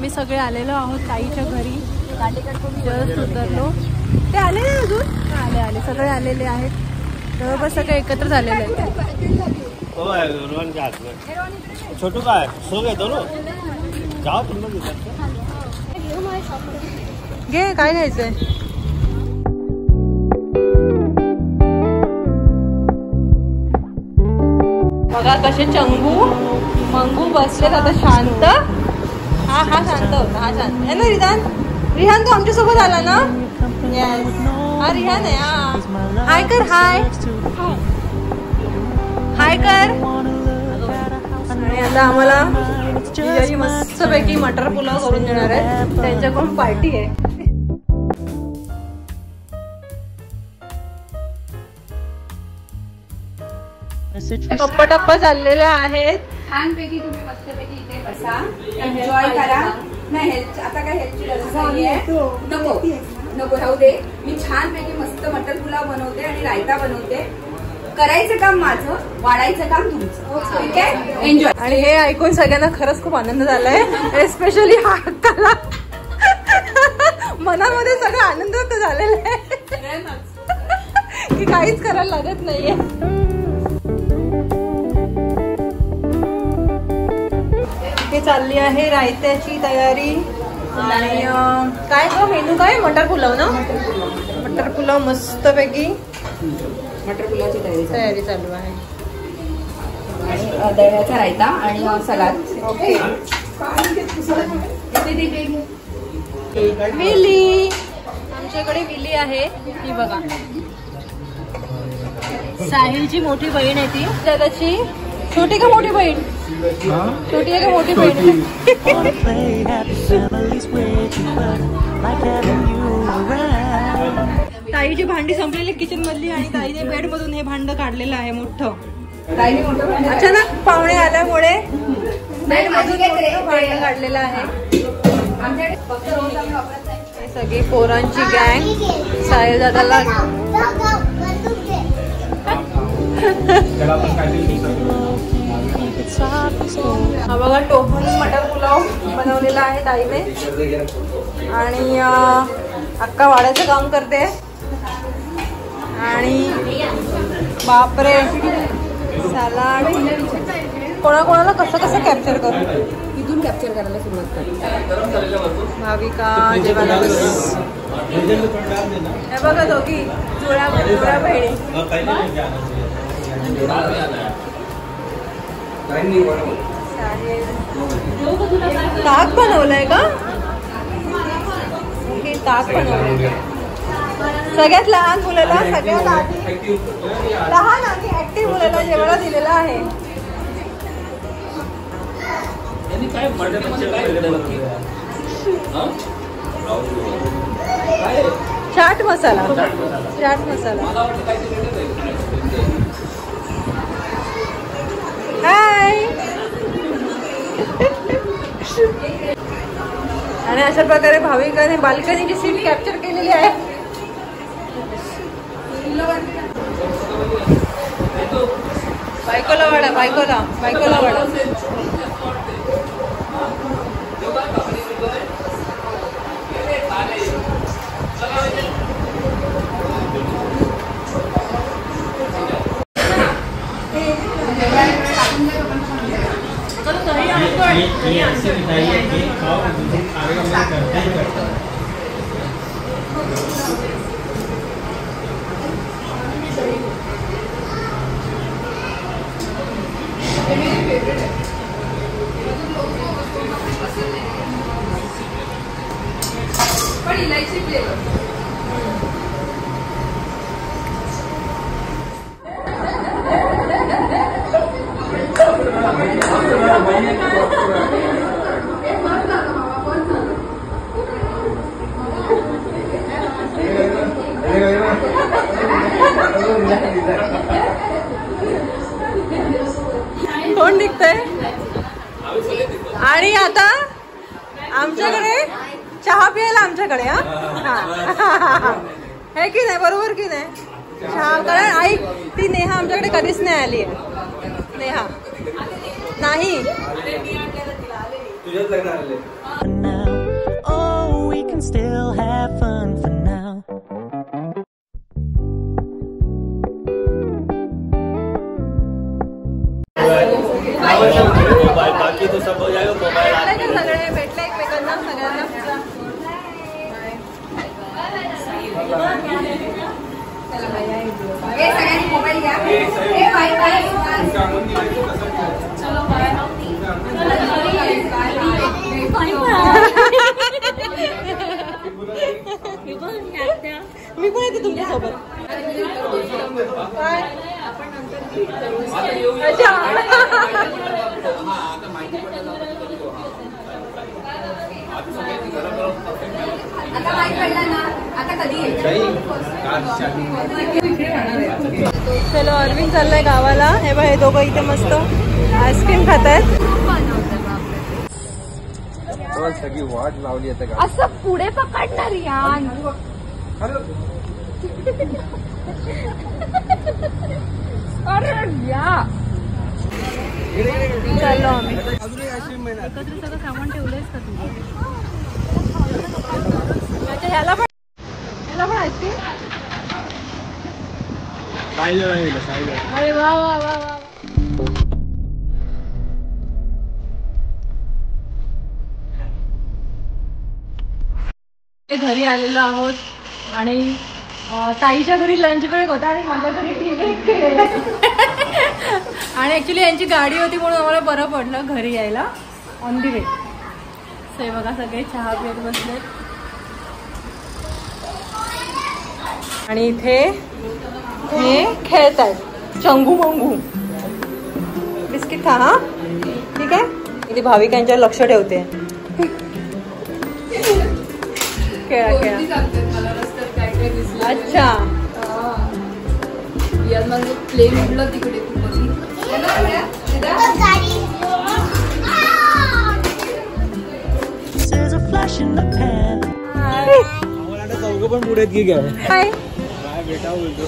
आम्ही सगळे आलेलो आहोत ताईच्या घरी. जस्ट उतरलो. ते आले नाही अजून? आले सगळे आलेले आहेत. जवळपास सगळे एकत्र झालेले आहेत. छोटू काय सो घेतो ना जाओ तुम लोग घे. काय घ्यायचंय? बघा कसे चंगू मंगू बसलेत आता शांत. हा शांत होता. हा शांत आहे ना. रिहान तो आमच्या सोबत आला ना. येस हा रिहान आहे. हा हाय कर. हाय कर. आणि आता आम्हाला मस्तपैकी मटर पुलाव करून देणार आहे. त्यांच्याकडून पार्टी आहे. टप्पा चाललेले आहेत. छानपैकी तुम्ही मस्तपैकी इथे बसा, एन्जॉय करा. नाही आता काय हेल्थची गरज नाहीये. नको राहू दे. मी छानपैकी मस्त मटर पुलाव बनवते आणि रायता बनवते. करायचं काम माझं, वाढायचं काम तुमचं. ठीक आहे. एन्जॉय. आणि हे ऐकून सगळ्यांना खरंच खूप आनंद झालाय. एस्पेशली हा अक्काला मनामध्ये सगळं आनंद झालेला आहे की काहीच करायला लागत नाहीये. हे चालली आहे रायत्याची तयारी. आणि काय ग मेनू काय? मटर पुलाव ना. मटर पुलाव मस्तपैकी मटर पुलावची तयारी चालू आहे. आणि दह्याचा रायता आणि सलाद. ओके. विली आमच्याकडे विली आहे. ही बघा साहिलची मोठी बहीण आहे ती. दादाची छोटी का मोठी बहीण? छोटी आहे का मोठी बहीण? ताईची भांडी संपलेली किचन मधली आणि ताईने बेड मधून हे भांड काढलेलं आहे मोठं. अचानक पाहुणे आल्यामुळे बेड मधून भांड काढलेलं आहे. हे सगळी पोरांची गँग साहिल दादाला हा बघा टोफू मटर पुलाव बनवलेला आहे ताईने. आणि अक्का वाड्याचं काम करते. आणि बापरे सलाड. कोणाकोणाला कसं कॅप्चर करू? इथून कॅप्चर करायला सुरुवात कर. भाविका जेवायला. हे बघा दोघी जुळ्या बहिणी. ताक बनवलंय का? ओके ताक बनवलंय. सगळ्यात लहान मुलाला सगळ्यात आधी लहान आणि ऍक्टिव्ह मुलाला जेवायला दिलेलं आहे. चाट मसाला. हाय. आणि अशा प्रकारे भाविकाने बाल्कनीची सीट कॅप्चर केलेली आहे. बायकोला वाडा. कोण निघतंय? आणि आता आमच्याकडे चहा प्यायला आमच्याकडे. हे की नाही? बरोबर की नाही? चहा कारण आई ती नेहा आमच्याकडे कधीच नाही आली आहे. नेहा नाही. सगळ्यांनी मोबाईल घ्या. Bye bye. चलो बाय. मी पण येते तुमच्या सोबत. आता माहित पडला ना आता कधी चलो अरविंद चाललाय गावाला. हे बघ हे दोघं इथे मस्त आईस्क्रीम खात आहेत. सगळी वाट लावली आता. असं पुढे पकडणार यान. अरे या चाललो आम्ही. एकत्र सगळं सामान ठेवलंयस का तू? ह्याला पण आईस्क्रीम. अरे वा वा वा वा. घरी आलेलो आहोत आणि ताईच्या घरी लंच ब्रेक होता आणि माझ्या घरी टी ब्रेक केलेला. आणि ऍक्च्युली यांची गाडी होती म्हणून आम्हाला बरं पडलं घरी यायला ऑन दी वे. ते बघा सगळे चहा पीत बसले आणि इथे हे खेळत आहेत चंगू मंगू. बिस्किट खा. हा ठीक आहे. इथे भाविकांच्यावर लक्ष ठेवते. खेळा खेळा. अच्छा प्ले म्हटलं तिकडे चौघ पण पुढे की घ्या. हाय बेटा बोलतो.